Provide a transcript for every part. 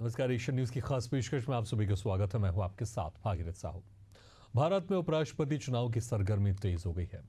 नमस्कार। Asian news की खास पेशकश में आप सभी का स्वागत है। मैं हूं आपके साथ भागीरथ साहू। भारत में उपराष्ट्रपति चुनाव की सरगर्मी तेज हो गई है।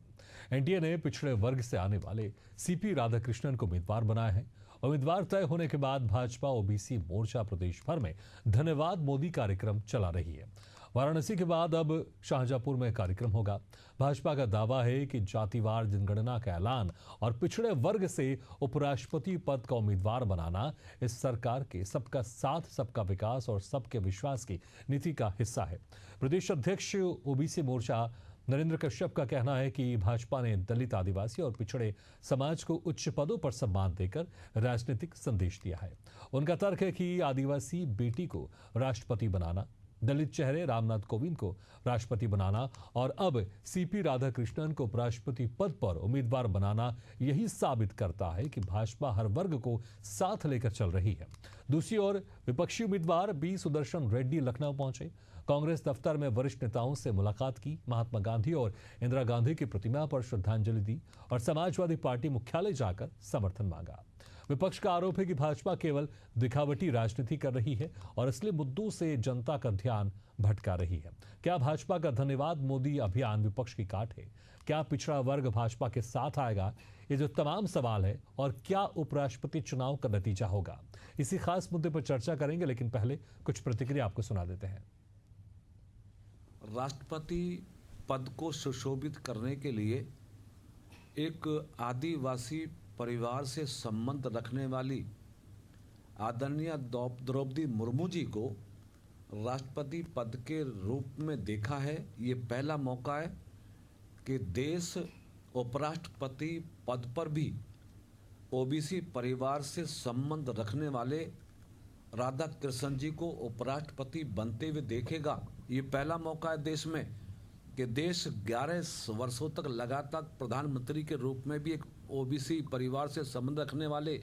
एनडीए ने पिछड़े वर्ग से आने वाले सीपी राधाकृष्णन को उम्मीदवार बनाया है। उम्मीदवार तय होने के बाद भाजपा ओबीसी मोर्चा प्रदेश भर में धन्यवाद मोदी कार्यक्रम चला रही है। वाराणसी के बाद अब शाहजहांपुर में कार्यक्रम होगा। भाजपा का दावा है कि जातिवार जनगणना का ऐलान और पिछड़े वर्ग से उपराष्ट्रपति पद का उम्मीदवार बनाना इस सरकार के सबका साथ सबका विकास और सबके विश्वास की नीति का हिस्सा है। प्रदेश अध्यक्ष ओबीसी मोर्चा नरेंद्र कश्यप का कहना है कि भाजपा ने दलित, आदिवासी और पिछड़े समाज को उच्च पदों पर सम्मान देकर राजनीतिक संदेश दिया है। उनका तर्क है कि आदिवासी बेटी को राष्ट्रपति बनाना, दलित चेहरे रामनाथ कोविंद को राष्ट्रपति बनाना और अब सीपी राधाकृष्णन को उपराष्ट्रपति पद पर उम्मीदवार बनाना यही साबित करता है कि भाजपा हर वर्ग को साथ लेकर चल रही है। दूसरी ओर विपक्षी उम्मीदवार बी सुदर्शन रेड्डी लखनऊ पहुंचे। कांग्रेस दफ्तर में वरिष्ठ नेताओं से मुलाकात की, महात्मा गांधी और इंदिरा गांधी की प्रतिमा पर श्रद्धांजलि दी और समाजवादी पार्टी मुख्यालय जाकर समर्थन मांगा। विपक्ष का आरोप है कि भाजपा केवल दिखावटी राजनीति कर रही है और असली मुद्दों से जनता का ध्यान भटका रही है। क्या भाजपा का धन्यवाद मोदी अभियान विपक्ष की काट है? क्या पिछड़ा वर्ग भाजपा के साथ आएगा? ये जो तमाम सवाल है, और क्या उपराष्ट्रपति चुनाव का नतीजा होगा, इसी खास मुद्दे पर चर्चा करेंगे। लेकिन पहले कुछ प्रतिक्रिया आपको सुना देते हैं। राष्ट्रपति पद को सुशोभित करने के लिए एक आदिवासी परिवार से संबंध रखने वाली आदरणीय द्रौपदी मुर्मू जी को राष्ट्रपति पद के रूप में देखा है। ये पहला मौका है कि देश उपराष्ट्रपति पद पर भी ओबीसी परिवार से संबंध रखने वाले राधा कृष्णन जी को उपराष्ट्रपति बनते हुए देखेगा। ये पहला मौका है देश में कि देश 11 वर्षों तक लगातार प्रधानमंत्री के रूप में भी एक ओबीसी परिवार से संबंध रखने वाले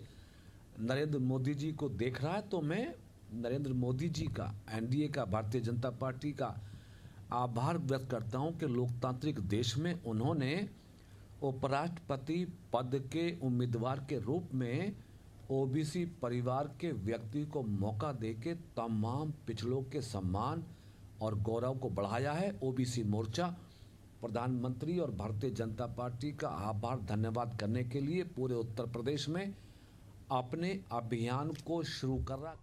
नरेंद्र मोदी जी को देख रहा है। तो मैं नरेंद्र मोदी जी का, एनडीए का, भारतीय जनता पार्टी का आभार व्यक्त करता हूं कि लोकतांत्रिक देश में उन्होंने उपराष्ट्रपति पद के उम्मीदवार के रूप में ओबीसी परिवार के व्यक्ति को मौका देके तमाम पिछड़ों के सम्मान और गौरव को बढ़ाया है। ओबीसी मोर्चा प्रधानमंत्री और भारतीय जनता पार्टी का आभार धन्यवाद करने के लिए पूरे उत्तर प्रदेश में अपने अभियान को शुरू कर रहा।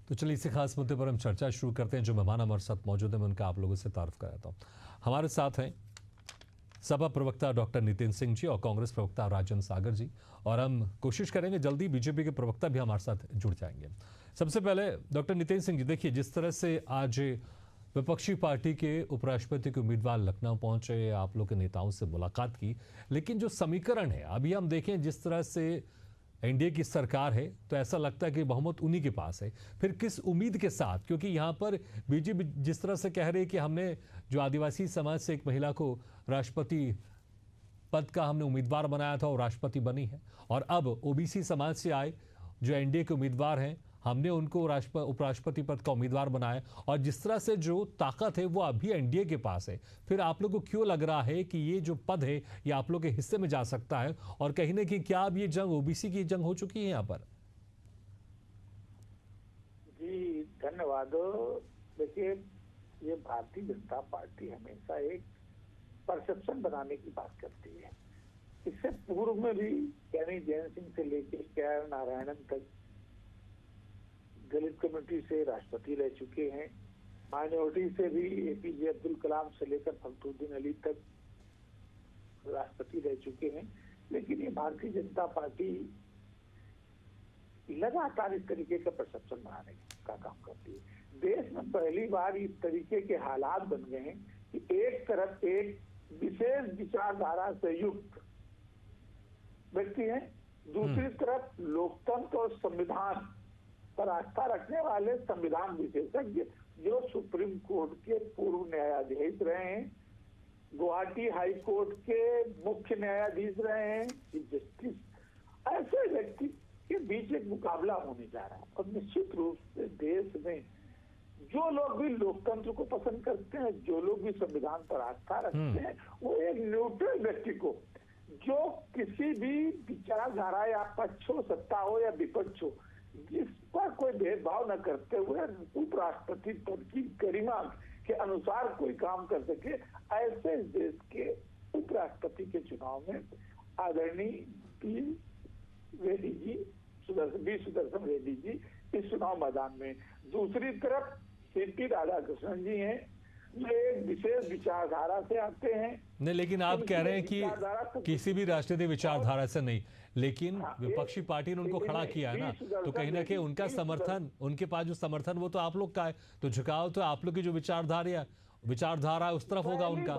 तो चलिए इसी खास मुद्दे पर हम चर्चा शुरू करते हैं। जो मेहमान हमारे साथ मौजूद हैं मैं उनका आप लोगों से तारुफ कराता हूँ। हमारे साथ हैं सपा प्रवक्ता डॉक्टर नितिन सिंह जी और कांग्रेस प्रवक्ता राजन सागर जी, और हम कोशिश करेंगे जल्दी बीजेपी के प्रवक्ता भी हमारे साथ जुड़ जाएंगे। सबसे पहले डॉक्टर नितिन सिंह जी, देखिए जिस तरह से आज विपक्षी पार्टी के उपराष्ट्रपति के उम्मीदवार लखनऊ पहुंचे, आप लोग के नेताओं से मुलाकात की, लेकिन जो समीकरण है अभी हम देखें जिस तरह से एनडीए की सरकार है तो ऐसा लगता है कि बहुमत उन्हीं के पास है। फिर किस उम्मीद के साथ? क्योंकि यहाँ पर बीजेपी जिस तरह से कह रही है कि हमने जो आदिवासी समाज से एक महिला को राष्ट्रपति पद का हमने उम्मीदवार बनाया था और राष्ट्रपति बनी है, और अब ओबीसी समाज से आए जो एनडीए के उम्मीदवार हैं हमने उनको उपराष्ट्रपति पद का उम्मीदवार बनाया, और जिस तरह से जो ताकत है वो अभी एनडीए के पास है, फिर आप लोग को क्यों लग रहा है कि ये जो पद है ये आप लोग के हिस्से में जा सकता है? और कहीं ना कहीं क्या अब ये जंग ओबीसी की जंग हो चुकी है यहाँ पर? जी धन्यवाद। देखिए, ये भारतीय जनता पार्टी हमेशा एक परसेप्शन बनाने की बात करती है। इससे पूर्व में भी यानी जैन सिंह से लेकर के नारायणन तक दलित कम्युनिटी से राष्ट्रपति रह चुके हैं। माइनॉरिटी से भी एपीजे अब्दुल कलाम से लेकर फखरुद्दीन अली तक राष्ट्रपति रह चुके हैं। लेकिन ये भारतीय जनता पार्टी लगातार इस तरीके का परसेप्शन बनाने का काम करती है। देश में पहली बार इस तरीके के हालात बन गए हैं कि एक तरफ एक विशेष विचारधारा से युक्त व्यक्ति है, दूसरी तरफ लोकतंत्र और संविधान पर आस्था रखने वाले संविधान विशेषज्ञ जो सुप्रीम कोर्ट के पूर्व न्यायाधीश रहे हैं, गुवाहाटी हाई कोर्ट के मुख्य न्यायाधीश रहे हैं, चीफ जस्टिस, ऐसे व्यक्ति के बीच एक मुकाबला होने जा रहा है। और निश्चित रूप से देश में जो लोग भी लोकतंत्र को पसंद करते हैं, जो लोग भी संविधान पर आस्था रखते हैं, वो एक न्यूट्रल व्यक्ति को जो किसी भी विचारधारा या पक्ष हो, सत्ता हो या विपक्ष हो, जिस पर कोई भेदभाव न करते हुए उपराष्ट्रपति पद की गरिमा के अनुसार कोई काम कर सके, ऐसे देश के उपराष्ट्रपति के चुनाव में आदरणीय सुदर्शन रेड्डी जी इस चुनाव मैदान में। दूसरी तरफ सीपी राधाकृष्णन जी हैं, जो एक विशेष विचारधारा से आते हैं। नहीं, लेकिन आप कह रहे हैं कि किसी भी राजनीतिक विचारधारा से नहीं, लेकिन विपक्षी पार्टी ने उनको खड़ा किया है ना, तो कहीं ना कहीं उनका समर्थन, उनके पास जो समर्थन वो तो आप लोग का है, तो झुकाव तो आप लोग की जो विचारधारा उस तरफ होगा उनका।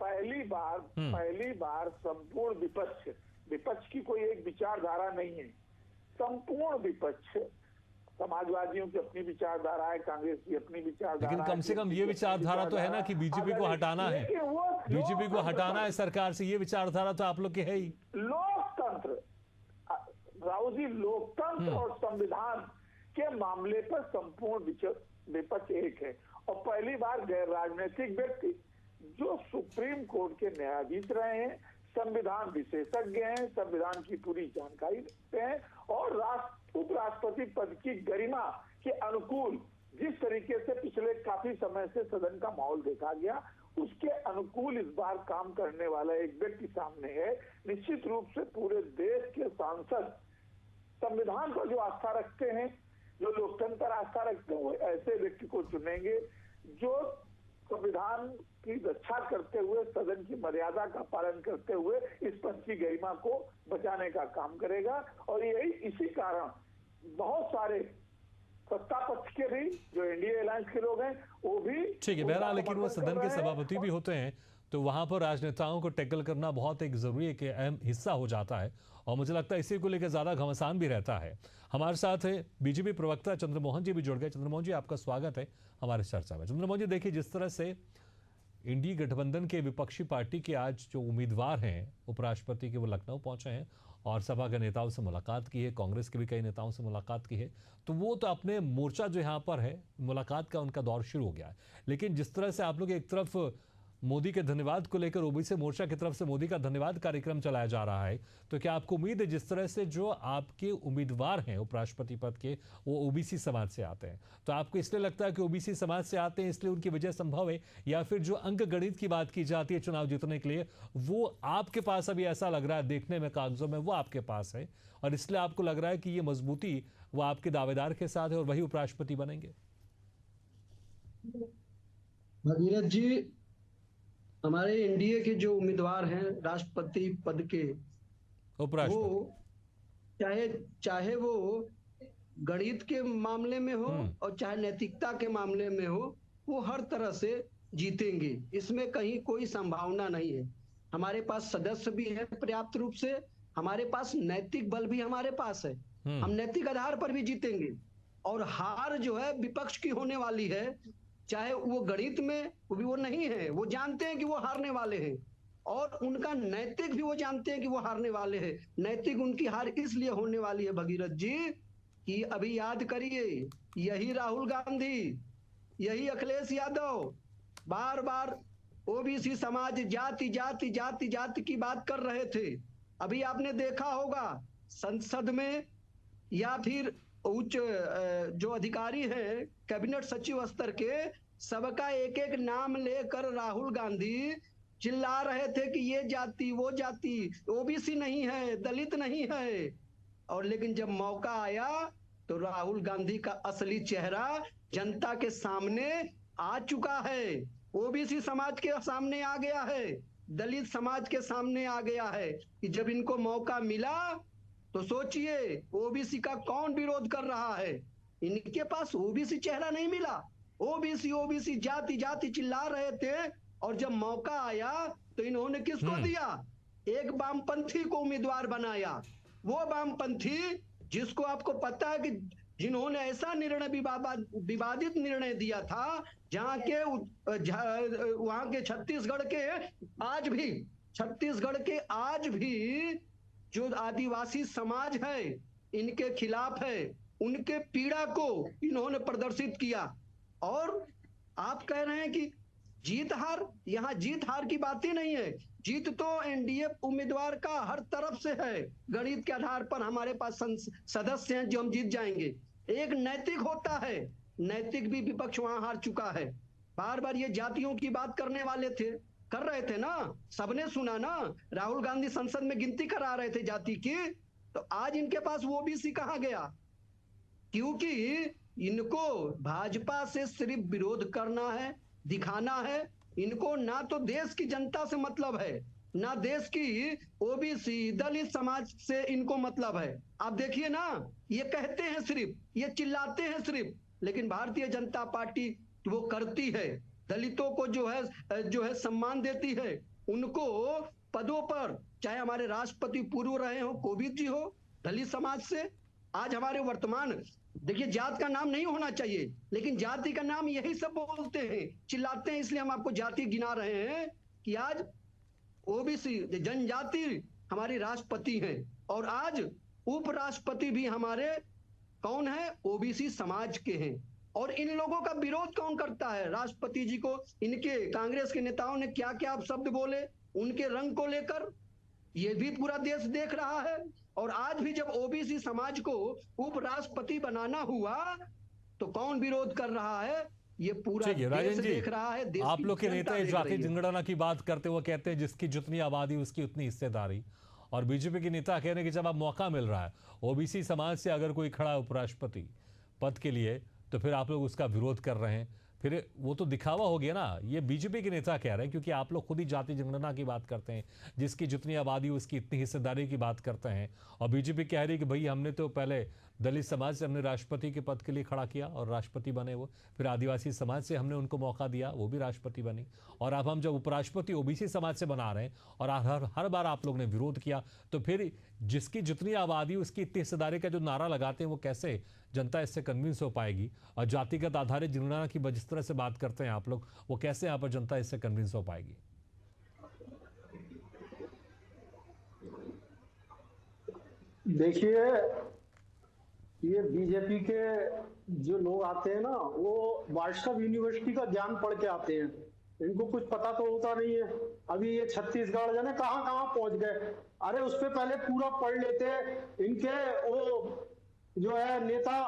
पहली बार संपूर्ण विपक्ष की कोई एक विचारधारा नहीं है, संपूर्ण विपक्ष, समाजवादियों की अपनी विचारधारा है, कांग्रेस की अपनी विचारधारा, लेकिन कम से कम ये विचारधारा तो है ना कि बीजेपी को हटाना है, बीजेपी को हटाना है सरकार से, ये विचारधारा तो आप लोग की है ही। लोकतंत्र, राहुल जी, लोकतंत्र और संविधान के मामले पर संपूर्ण विपक्ष एक है। और पहली बार गैर राजनीतिक व्यक्ति जो सुप्रीम कोर्ट के न्यायाधीश रहे हैं, संविधान विशेषज्ञ हैं, संविधान की पूरी जानकारी रखते हैं और उपराष्ट्रपति पद की गरिमा के अनुकूल जिस तरीके से पिछले काफी समय से सदन का माहौल देखा गया, उसके अनुकूल इस बार काम करने वाला एक व्यक्ति सामने है। निश्चित रूप से पूरे देश के सांसद संविधान पर जो आस्था रखते हैं, जो लोकतंत्र पर आस्था रखते हैं, वो ऐसे व्यक्ति को चुनेंगे जो संविधान की रक्षा करते हुए, सदन की मर्यादा का पालन करते हुए इस पद की गरिमा को बचाने का काम करेगा। और यही इसी कारण बहुत सारे सत्ता पक्ष के भी जो एनडीए अलायंस के लोग हैं वो भी ठीक है। बहरहाल, लेकिन वो सदन के सभापति भी होते हैं, तो वहां पर राजनेताओं को टैकल करना बहुत एक जरूरी एक अहम हिस्सा हो जाता है, और मुझे लगता है इसी को लेकर ज्यादा घमासान भी रहता है। हमारे साथ है बीजेपी प्रवक्ता चंद्रमोहन जी भी जुड़ गए। चंद्रमोहन जी, आपका स्वागत है हमारे चर्चा में। चंद्रमोहन जी, देखिए, जिस तरह से इंडी गठबंधन के विपक्षी पार्टी के आज जो उम्मीदवार हैं उपराष्ट्रपति के, वो लखनऊ पहुंचे हैं और सभा के नेताओं से मुलाकात की है, कांग्रेस के भी कई नेताओं से मुलाकात की है, तो वो तो अपने मोर्चा जो यहाँ पर है, मुलाकात का उनका दौर शुरू हो गया है। लेकिन जिस तरह से आप लोग एक तरफ मोदी के धन्यवाद को लेकर ओबीसी मोर्चा की तरफ से मोदी का धन्यवाद कार्यक्रम चलाया जा रहा है, तो क्या आपको उम्मीद है जिस तरह से जो आपके उम्मीदवार हैं उपराष्ट्रपति पद के, वो ओबीसी समाज से आते हैं, तो आपको इसलिए लगता है कि ओबीसी समाज से आते हैं इसलिए उनकी विजय संभव है, या फिर जो अंक गणित की बात की जाती है चुनाव जीतने के लिए, वो आपके पास अभी ऐसा लग रहा है देखने में कागजों में वो आपके पास है, और इसलिए आपको लग रहा है कि ये मजबूती वो आपके दावेदार के साथ है और वही उपराष्ट्रपति बनेंगे? भगीरथ जी, हमारे एनडीए के जो उम्मीदवार हैं राष्ट्रपति पद के, वो चाहे वो गणित के मामले में हो और चाहे नैतिकता के मामले में हो, वो हर तरह से जीतेंगे, इसमें कहीं कोई संभावना नहीं है। हमारे पास सदस्य भी है पर्याप्त रूप से, हमारे पास नैतिक बल भी हमारे पास है, हम नैतिक आधार पर भी जीतेंगे। और हार जो है विपक्ष की होने वाली है, चाहे वो गणित में वो नहीं है, वो जानते हैं कि वो हारने वाले हैं, और उनका नैतिक भी वो जानते हैं कि वो हारने वाले हैं। नैतिक उनकी हार इसलिए होने वाली है भगीरथ जी कि अभी याद करिए, यही राहुल गांधी, यही अखिलेश यादव बार बार ओबीसी समाज जाति जाति जाति जाति की बात कर रहे थे। अभी आपने देखा होगा संसद में या फिर उच्च जो अधिकारी हैं कैबिनेट सचिव स्तर के, सबका एक एक नाम लेकर राहुल गांधी चिल्ला रहे थे कि ये जाति वो जाति, ओबीसी नहीं है, दलित नहीं है। और लेकिन जब मौका आया तो राहुल गांधी का असली चेहरा जनता के सामने आ चुका है, ओबीसी समाज के सामने आ गया है, दलित समाज के सामने आ गया है कि जब इनको मौका मिला तो सोचिए ओबीसी का कौन विरोध कर रहा है। इनके पास ओबीसी चेहरा नहीं मिला, ओबीसी ओबीसी जाति जाति चिल्ला रहे थे, और जब मौका आया तो इन्होंने किसको दिया? एक वामपंथी को उम्मीदवार बनाया। वो वामपंथी जिसको आपको पता है कि जिन्होंने ऐसा निर्णय विवादित निर्णय दिया था, जहां के वहां के छत्तीसगढ़ के आज भी जो आदिवासी समाज है इनके खिलाफ है, उनके पीड़ा को इन्होंने प्रदर्शित किया। और आप कह रहे हैं कि जीत हार, यहाँ जीत हार की बात ही नहीं है। जीत तो एनडीए उम्मीदवार का हर तरफ से है। गणित के आधार पर हमारे पास सदस्य हैं जो हम जीत जाएंगे। एक नैतिक होता है, नैतिक भी विपक्ष वहां हार चुका है। बार बार ये जातियों की बात करने वाले थे, कर रहे थे ना, सबने सुना ना, राहुल गांधी संसद में गिनती करा रहे थे जाति की। तो आज इनके पास वो ओबीसी कहां गया? क्योंकि इनको भाजपा से सिर्फ विरोध करना है, दिखाना है। इनको ना तो देश की जनता से मतलब है, ना देश की ओबीसी दलित समाज से इनको मतलब है। आप देखिए ना, ये कहते हैं सिर्फ, ये चिल्लाते हैं सिर्फ, लेकिन भारतीय जनता पार्टी वो करती है। दलितों को जो है सम्मान देती है। उनको पदों पर, चाहे हमारे राष्ट्रपति पूर्व रहे हो, कोविंद जी हो, दलित समाज से, आज हमारे वर्तमान, देखिए जात का नाम नहीं होना चाहिए, लेकिन जाति का नाम यही सब बोलते हैं, चिल्लाते हैं। इसलिए हम आपको जाति गिना रहे हैं कि आज ओबीसी जनजाति हमारी राष्ट्रपति हैं, और आज उपराष्ट्रपति भी हमारे कौन है? ओबीसी समाज के हैं। और इन लोगों का विरोध कौन करता है? राष्ट्रपति जी को इनके कांग्रेस के नेताओं ने क्या क्या शब्द बोले उनके रंग को लेकर, ये भी पूरा देश देख रहा है। और आज भी जब ओबीसी समाज को उपराष्ट्रपति बनाना हुआ तो कौन विरोध कर रहा है? ये पूरा देश देख रहा है। देश आप लोग के नेता जाति जनगणना की बात करते हुए कहते हैं जिसकी जितनी आबादी उसकी उतनी हिस्सेदारी, और बीजेपी के नेता कह रहे हैं कि जब अब मौका मिल रहा है ओबीसी समाज से अगर कोई खड़ा उपराष्ट्रपति पद के लिए तो फिर आप लोग उसका विरोध कर रहे हैं। फिर वो तो दिखावा हो गया ना। ये बीजेपी के नेता कह रहे हैं, क्योंकि आप लोग खुद ही जाति जनगणना की बात करते हैं, जिसकी जितनी आबादी उसकी इतनी हिस्सेदारी की बात करते हैं, और बीजेपी कह रही है कि भाई हमने तो पहले दलित समाज से हमने राष्ट्रपति के पद के लिए खड़ा किया और राष्ट्रपति बने वो, फिर आदिवासी समाज से हमने उनको मौका दिया, वो भी राष्ट्रपति बनी, और अब हम जब उपराष्ट्रपति ओबीसी समाज से बना रहे हैं और हर बार आप लोग ने विरोध किया, तो फिर जिसकी जितनी आबादी उसकी इतनी हिस्सेदारी का जो नारा लगाते हैं वो कैसे जनता इससे कन्विंस हो पाएगी? और जातिगत आधारित जनगणना की जिस तरह से बात करते हैं आप लोग, वो कैसे यहाँ पर जनता इससे कन्विंस हो पाएगी? देखिए, ये बीजेपी के जो लोग आते हैं ना, वो वाट्सएप यूनिवर्सिटी का ज्ञान पढ़ के आते हैं। इनको कुछ पता तो होता नहीं है। अभी ये छत्तीसगढ़ जाने कहां कहां पहुंच गए। अरे उस पे पहले पूरा पढ़ लेते। इनके वो जो है नेता,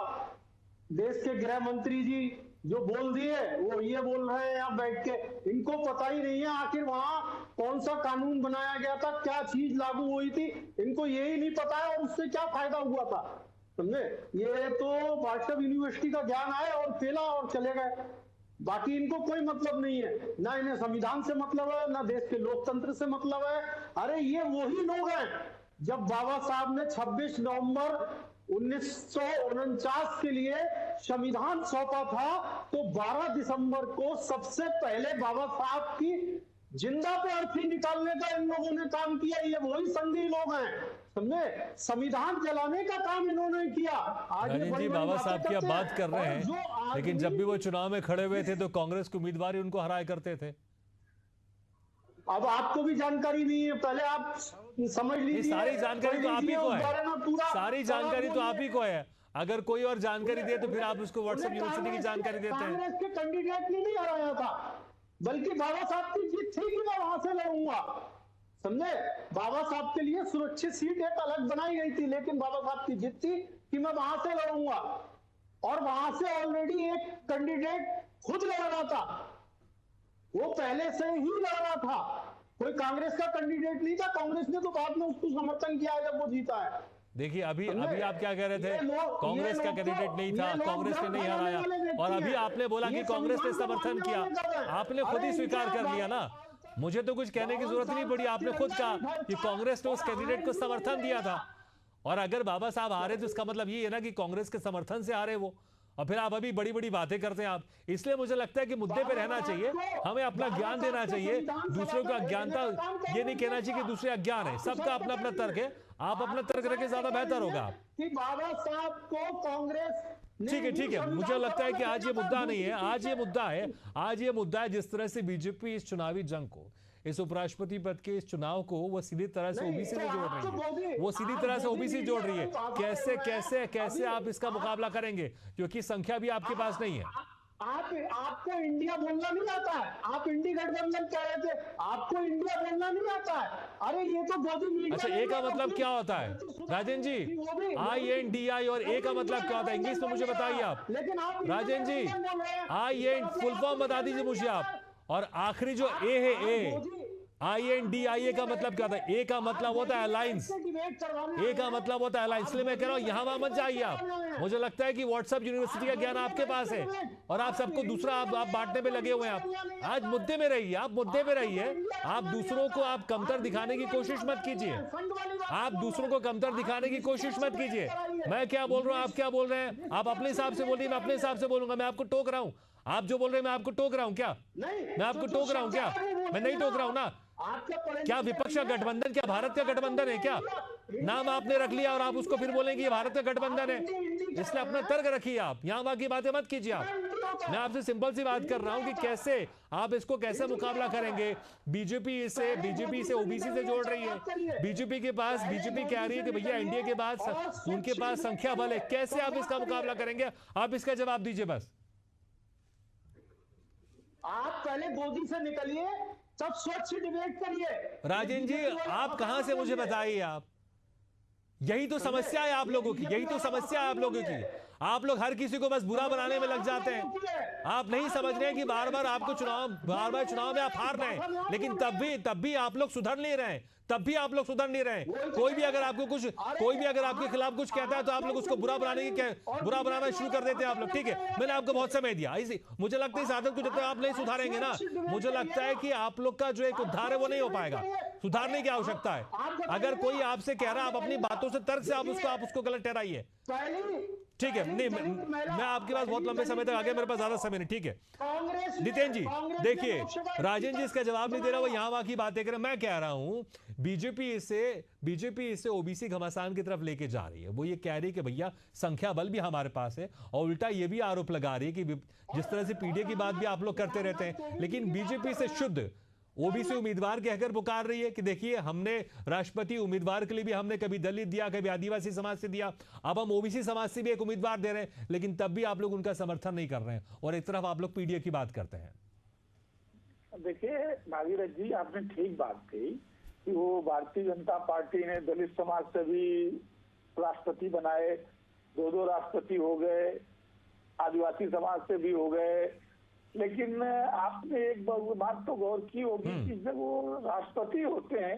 देश के गृह मंत्री जी जो बोल दिए वो ये बोल रहे हैं यहाँ बैठ के। इनको पता ही नहीं है आखिर वहां कौन सा कानून बनाया गया था, क्या चीज लागू हुई थी, इनको यही नहीं पता है, और उससे क्या फायदा हुआ था, समझे? ये तो व्हाट्सएप यूनिवर्सिटी का ज्ञान आए और फेला और चले गए। बाकी इनको कोई मतलब नहीं है, ना इन्हें संविधान से मतलब है, ना देश के लोकतंत्र से मतलब है। अरे ये वही लोग हैं जब बाबा साहब ने 26 नवंबर 1949 के लिए संविधान सौंपा था, तो 12 दिसंबर को सबसे पहले बाबा साहब की जिंदा पे अर्थी निकालने का इन लोगों ने काम किया। ये वही संघी लोग हैं, समझे? संविधान जलाने का काम इन्होंने किया। आज राजेंद्र जी, बाबा साहब की आप बात कर रहे हैं, लेकिन जब भी वो चुनाव में खड़े हुए थे तो कांग्रेस के उम्मीदवार ही उनको हराया करते थे। अब आपको भी जानकारी नहीं है, पहले आप समझ लीजिए। सारी जानकारी तो आप ही को है, सारी जानकारी तो आप ही को है। अगर कोई और जानकारी दे तो फिर आप उसको व्हाट्सएप यूनिवर्सिटी की जानकारी देते हैं। कांग्रेस के कैंडिडेट ने नहीं हराया था, बल्कि बाबा साहब की जीत थी कि मैं वहां से लड़ूंगा, समझे? बाबा साहब के लिए सुरक्षित सीट एक अलग बनाई गई थी, लेकिन बाबा साहब की जीत थी कि मैं वहां से लड़ूंगा। और वहां से ऑलरेडी एक कैंडिडेट खुद लड़ रहा था, वो पहले से ही लड़ रहा था, कोई कांग्रेस का कैंडिडेट नहीं था। कांग्रेस ने तो बाद में उसको समर्थन किया जब वो जीता है। देखिए, अभी आप क्या कह रहे थे? कांग्रेस का कैंडिडेट नहीं था, कांग्रेस ने नहीं हराया, और अभी आपने बोला कि कांग्रेस ने समर्थन किया। आपने खुद ही स्वीकार कर लिया ना, मुझे तो कुछ कहने की जरूरत नहीं पड़ी। आपने खुद कहा कि कांग्रेस ने उस कैंडिडेट को समर्थन दिया था, और अगर बाबा साहब हारे तो इसका मतलब ये है ना कि कांग्रेस के समर्थन से हारे वो, और फिर आप अभी बड़ी बड़ी बातें करते हैं आप। इसलिए मुझे लगता है कि मुद्दे पे रहना चाहिए, हमें अपना ज्ञान देना चाहिए, दूसरों का अज्ञानता ये नहीं कहना चाहिए कि दूसरे अज्ञान है। सबका अपना अपना तर्क है, आप अपना तर्क रखें, ज्यादा बेहतर होगा। कि बाबा साहब को कांग्रेस, ठीक है, मुझे लगता है कि आज ये मुद्दा नहीं है, आज ये मुद्दा है जिस तरह से बीजेपी इस चुनावी जंग को, इस उपराष्ट्रपति पद के इस चुनाव को वो सीधी तरह से ओबीसी से जोड़ रही है, वो सीधी तरह से ओबीसी जोड़ रही है। कैसे आप इसका मुकाबला करेंगे, क्योंकि संख्या भी आपके पास नहीं है। आपको इंडिया बोलना नहीं आता है। आप इंडी गठबंधन कह रहे थे, आपको इंडिया बोलना नहीं आता है। अरे ये तो मोदी अच्छा, ए का मतलब क्या होता है राजेंद्र जी? INDI और ए का मतलब क्या होता है इंग्लिश में मुझे बताइए आप। लेकिन आप राजेंद्र जी, IN फुल फॉर्म बता दीजिए मुझे आप। और आखिरी जो ए है, ए INDIA का मतलब क्या होता है? ए का मतलब होता है अलायंस। ए का मतलब होता है अलायंस। इसलिए मैं कह रहा हूं यहां वहां मत जाइए आप। मुझे लगता है कि व्हाट्सएप यूनिवर्सिटी का ज्ञान आपके पास है और आप सबको दूसरा आप बांटने में लगे हुए हैं। आप आज मुद्दे में रहिए, आप मुद्दे में रहिए। आप दूसरों को आप कमतर दिखाने की कोशिश मत कीजिए। आप दूसरों को कमतर दिखाने की कोशिश मत कीजिए। मैं क्या बोल रहा हूं, आप क्या बोल रहे हैं? आप अपने हिसाब से बोलिए, मैं अपने हिसाब से बोलूंगा। मैं आपको टोक रहा हूं? आप जो बोल रहे हैं मैं आपको टोक रहा हूं क्या? मैं आपको टोक रहा हूं क्या? मैं नहीं टोक रहा हूं ना। क्या विपक्ष का गठबंधन क्या भारत का गठबंधन है क्या? नाम आपने रख लिया और आप उसको फिर बोलेंगे ये भारत का गठबंधन है। इसलिए अपना तर्क रखिए, आप यहां वहां की बातें मत कीजिए। आप मैं आपसे सिंपल सी बात कर रहा हूं कि कैसे आप इसको कैसे मुकाबला करेंगे। बीजेपी से ओबीसी से जोड़ रही है। बीजेपी कह रही है कि भैया एनडीए के बाद उनके पास संख्या बल है। कैसे आप इसका मुकाबला करेंगे? आप इसका जवाब दीजिए बस। आप पहले मोदी से निकलिए, सब स्वच्छ डिबेट करिए। राजेंद्र जी, आप कहां से मुझे बताइए। आप यही तो समस्या है आप लोगों की, यही तो समस्या है आप लोगों की। आप लोग हर किसी को बस बुरा बनाने में लग जाते हैं। आप नहीं समझ रहे हैं कि बार बार चुनाव में आप हार रहे हैं, लेकिन तब भी आप लोग सुधर नहीं रहे हैं। तब भी आप लोग सुधर नहीं रहे हैं। कोई भी अगर आपके खिलाफ कुछ कहता है तो आप लोग उसको बुरा बनाना शुरू कर देते हैं आप लोग। ठीक है, मैंने आपको बहुत समय दिया। मुझे लगता है इस आदत को जब तक आप नहीं सुधारेंगे ना, मुझे लगता है कि आप लोग का जो एक उद्धार है वो नहीं हो पाएगा। सुधारने की आवश्यकता है। अगर कोई आपसे कह रहा है, आप अपनी बातों से तर्क से आप उसको गलत ठहराइए। ठीक है, नहीं मैं आपके पास बहुत लंबे समय तक आ गया, मेरे पास ज्यादा समय नहीं। ठीक है नितिन जी, देखिए राजेंद्र जी इसका जवाब नहीं दे रहा, वो यहां वहां की बातें कर रहे। मैं कह रहा हूं बीजेपी इसे ओबीसी घमासान की तरफ लेके जा रही है। वो ये कह रही है कि भैया संख्या बल भी हमारे पास है, और उल्टा ये भी आरोप लगा रही है कि जिस तरह से पीडीए की बात भी आप लोग करते रहते हैं, लेकिन बीजेपी से शुद्ध ओबीसी उम्मीदवार कहकर पुकार रही है कि देखिए हमने राष्ट्रपति उम्मीदवार के लिए भी हमने कभी दलित दिया, कभी आदिवासी समाज से दिया, अब हम ओबीसी समाज से भी एक उम्मीदवार दे रहे हैं, लेकिन तब भी आप लोग उनका समर्थन नहीं कर रहे हैं और एक तरफ आप लोग पीडीए की बात करते हैं। देखिए भागीरथ जी, आपने ठीक बात कही कि वो भारतीय जनता पार्टी ने दलित समाज से भी राष्ट्रपति बनाए, 2 राष्ट्रपति हो गए, आदिवासी समाज से भी हो गए। लेकिन आपने एक बात तो गौर की होगी कि जब वो राष्ट्रपति होते हैं,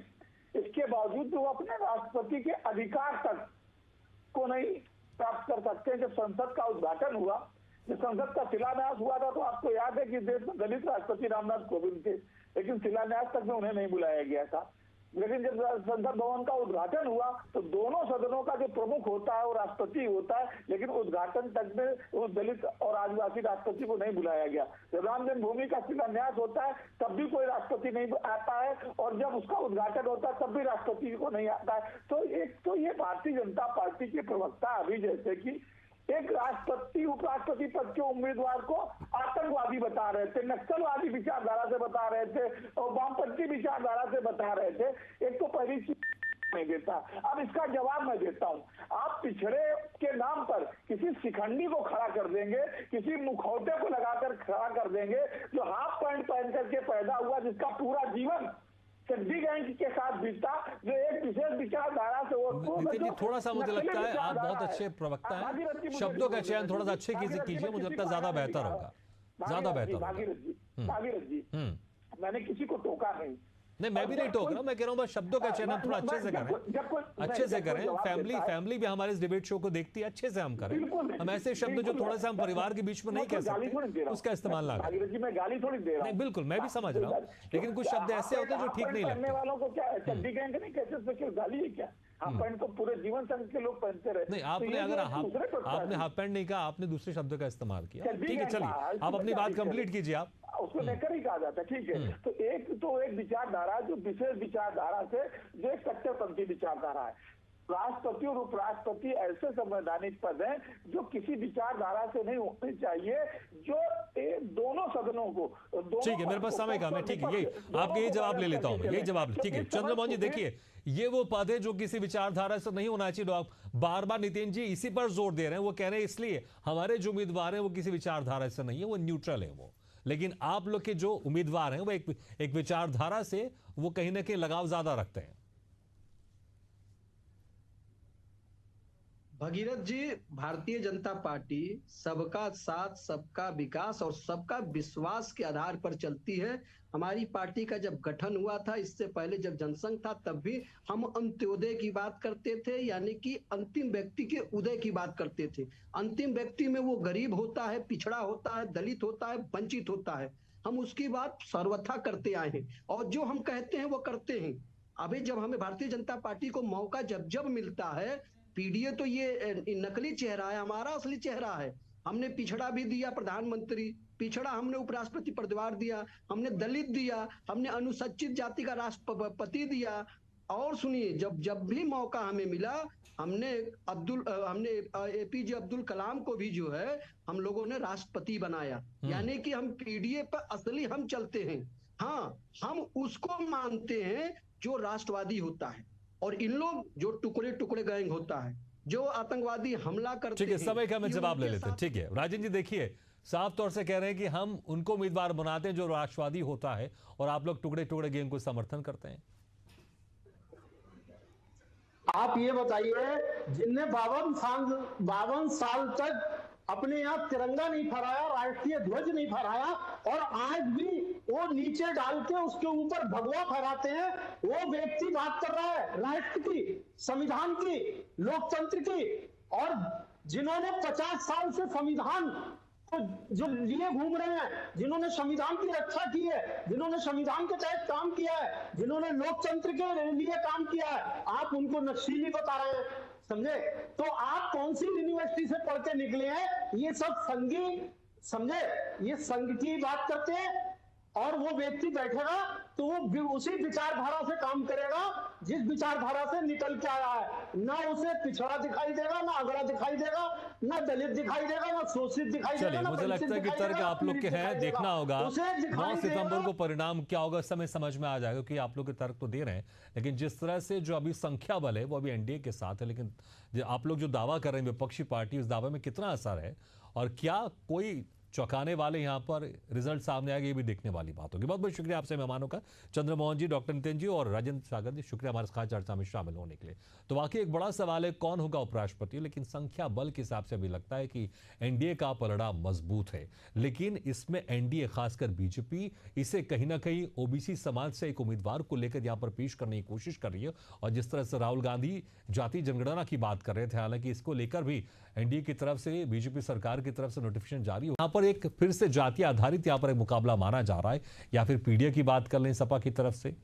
इसके बावजूद वो अपने राष्ट्रपति के अधिकार तक को नहीं प्राप्त कर सकते। जब संसद का उद्घाटन हुआ, जब संसद का शिलान्यास हुआ था, तो आपको याद है कि देश में दलित राष्ट्रपति रामनाथ कोविंद थे, लेकिन शिलान्यास तक में उन्हें नहीं बुलाया गया था। लेकिन जब संसद भवन का उद्घाटन हुआ तो दोनों सदनों का जो प्रमुख होता है वो राष्ट्रपति होता है, लेकिन उद्घाटन तक में उस दलित और आदिवासी राष्ट्रपति को नहीं बुलाया गया। जब राम जन्मभूमि का शिलान्यास होता है तब भी कोई राष्ट्रपति नहीं आता है, और जब उसका उद्घाटन होता है तब भी राष्ट्रपति को नहीं आता है। तो एक तो ये भारतीय जनता पार्टी के प्रवक्ता अभी जैसे कि एक राष्ट्रपति उपराष्ट्रपति पद के उम्मीदवार को आतंकवादी बता रहे थे, नक्सलवादी विचारधारा से बता रहे थे और वामपंथी विचारधारा से बता रहे थे। एक तो पहली चीज नहीं देता। अब इसका जवाब मैं देता हूँ। आप पिछड़े के नाम पर किसी शिखंडी को खड़ा कर देंगे, किसी मुखौटे को लगाकर खड़ा कर देंगे, जो हाफ पैंट पहन करके पैदा हुआ, जिसका पूरा जीवन चड्डी गैंग के साथ बीता, जो एक विशेष विचारधारा से नितिन जी, थोड़ा सा मुझे लगता है आप बहुत अच्छे प्रवक्ता हैं, शब्दों का चयन थोड़ा सा अच्छे कीजिए, मुझे लगता है ज्यादा बेहतर होगा, ज्यादा बेहतर होगा। भागीरथ जी, मैंने किसी को टोका नहीं। नहीं, मैं भी नहीं टोक रहा हूं, मैं कह रहा हूं बस शब्दों का चयन थोड़ा अच्छे से करें, फैमिली भी हमारे इस डिबेट शो को देखती है, अच्छे से हम करें। हम ऐसे शब्द जो थोड़ा सा हम परिवार के बीच में नहीं कह सकते उसका इस्तेमाल ना करें। मैं गाली थोड़ी दे रहा हूं। बिल्कुल, मैं भी समझ रहा हूं, लेकिन कुछ शब्द ऐसे होते हैं जो ठीक नहीं लगते। वालों को क्या चड्डी गैंग नहीं कहते, स्पेशल गाली है क्या? हाफ पैंट तो पूरे जीवन संघ के लोग पहनते रहे। नहीं, आपने अगर आपने हाफ पैंट नहीं कहा, आपने दूसरे शब्द का इस्तेमाल किया। ठीक है, चलिए आप अपनी बात कंप्लीट कीजिए। आप उसको लेकर ही कहा जाता है। ठीक है, तो एक विचारधारा जो विशेष विचारधारा से जो एक कट्टरपंथी विचारधारा है, राष्ट्रपति और उपराष्ट्रपति ऐसे संवैधानिक पद हैं जो किसी विचारधारा से नहीं होने चाहिए, जो दोनों सदनों को ठीक है, मेरे पास समय कम है, ठीक है, यही आपके यही जवाब ले लेता हूं मैं, यही जवाब, ठीक है। चंद्रमोहन जी देखिए, ये वो पद है जो किसी विचारधारा से नहीं होना चाहिए। आप बार बार नितिन जी इसी पर जोर दे रहे हैं, वो कह रहे हैं इसलिए हमारे जो उम्मीदवार हैं वो किसी विचारधारा से नहीं है, वो न्यूट्रल है वो। लेकिन आप लोग के जो उम्मीदवार हैं वो एक विचारधारा से वो कहीं ना कहीं लगाव ज्यादा रखते हैं। भगीरथ जी, भारतीय जनता पार्टी सबका साथ, सबका विकास और सबका विश्वास के आधार पर चलती है। हमारी पार्टी का जब गठन हुआ था, इससे पहले जब जनसंघ था, तब भी हम अंत्योदय की बात करते थे, यानी कि अंतिम व्यक्ति के उदय की बात करते थे। अंतिम व्यक्ति में वो गरीब होता है, पिछड़ा होता है, दलित होता है, वंचित होता है। हम उसकी बात सर्वथा करते आए हैं और जो हम कहते हैं वो करते हैं। अभी जब हमें भारतीय जनता पार्टी को मौका जब मिलता है, पीडीए तो ये नकली चेहरा है, हमारा असली चेहरा है। हमने पिछड़ा भी दिया प्रधानमंत्री, पिछड़ा हमने उपराष्ट्रपति पदभार दिया, हमने दलित दिया, हमने अनुसूचित जाति का राष्ट्रपति दिया। और सुनिए, जब भी मौका हमें मिला, हमने एपीजे अब्दुल कलाम को भी जो है हम लोगों ने राष्ट्रपति बनाया। यानी कि हम पीडीए पर असली हम चलते हैं। हाँ, हम उसको मानते हैं जो राष्ट्रवादी होता है, और इन लोग जो टुकड़े टुकड़े गैंग होता है, जो आतंकवादी हमला करते हैं। ठीक है, समय का मैं जवाब ले लेते हैं। ठीक है, राजन जी देखिए, साफ तौर से कह रहे हैं कि हम उनको उम्मीदवार बनाते हैं जो राष्ट्रवादी होता है, और आप लोग टुकड़े टुकड़े गैंग को समर्थन करते हैं। आप ये बताइए, जिनने 52 साल तक अपने यहाँ तिरंगा नहीं फहराया, राष्ट्रीय ध्वज नहीं फहराया, और आज भी वो नीचे डाल के उसके ऊपर भगवा फहराते हैं, वो व्यक्ति बात कर रहा है राष्ट्र की, संविधान की, लोकतंत्र की। और जिन्होंने 50 साल से संविधान को जो लिए घूम रहे हैं, जिन्होंने संविधान की रक्षा की है, जिन्होंने संविधान के तहत काम किया है, जिन्होंने लोकतंत्र के लिए काम किया है, आप उनको नक्सली बता रहे हैं। समझे? तो आप कौन सी यूनिवर्सिटी से पढ़ के निकले हैं? ये सब संघी, समझे, ये संघ की बात करते हैं। और वो व्यक्ति बैठेगा तो वो उसी विचारधारा से काम करेगा जिस विचारधारा से निकल के आया है। ना उसे पिछड़ा दिखाई देगा, ना अगड़ा दिखाई देगा, ना दलित दिखाई देगा, ना शोषित दिखाई देगा। चलिए, मुझे लगता है कि तर्क आप लोग के हैं, देखना होगा 9 सितंबर को परिणाम क्या होगा, समय समझ में आ जाएगा, क्योंकि आप लोग के तर्क तो दे रहे हैं, लेकिन जिस तरह से जो अभी संख्या बल है वो अभी एनडीए के साथ है, लेकिन आप लोग जो दावा कर रहे हैं विपक्षी पार्टी, उस दावे में कितना असर है और क्या कोई चौंकाने वाले यहाँ पर रिजल्ट सामने आएगा, ये भी देखने वाली बात होगी। बहुत बहुत शुक्रिया आपसे मेहमानों का, चंद्रमोहन जी, डॉक्टर नितिन जी और राजेंद्र सागर जी, शुक्रिया हमारे खास चर्चा में शामिल होने के लिए। तो वाकई एक बड़ा सवाल है कौन होगा उपराष्ट्रपति, लेकिन संख्या बल के हिसाब से अभी लगता है कि एनडीए का पलड़ा मजबूत है, लेकिन इसमें एनडीए खासकर बीजेपी इसे कहीं ना कहीं ओबीसी समाज से एक उम्मीदवार को लेकर यहाँ पर पेश करने की कोशिश कर रही है। और जिस तरह से राहुल गांधी जाति जनगणना की बात कर रहे थे, हालांकि इसको लेकर भी एनडीए की तरफ से, बीजेपी सरकार की तरफ से नोटिफिकेशन जारी हो, यहाँ पर एक फिर से जाति आधारित यहाँ पर एक मुकाबला माना जा रहा है, या फिर पीडीए की बात कर लें सपा की तरफ से,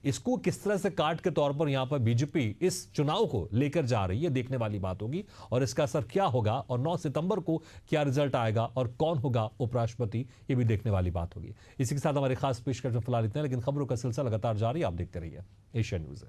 इसको किस तरह से काट के तौर पर यहाँ पर बीजेपी इस चुनाव को लेकर जा रही है, देखने वाली बात होगी। और इसका असर क्या होगा और 9 सितंबर को क्या रिजल्ट आएगा और कौन होगा उपराष्ट्रपति, ये भी देखने वाली बात होगी। इसी के साथ हमारे खास पेशकश में फिलहाल इतना, लेकिन खबरों का सिलसिला लगातार जारी, आप देखते रहिए एशिया न्यूज़।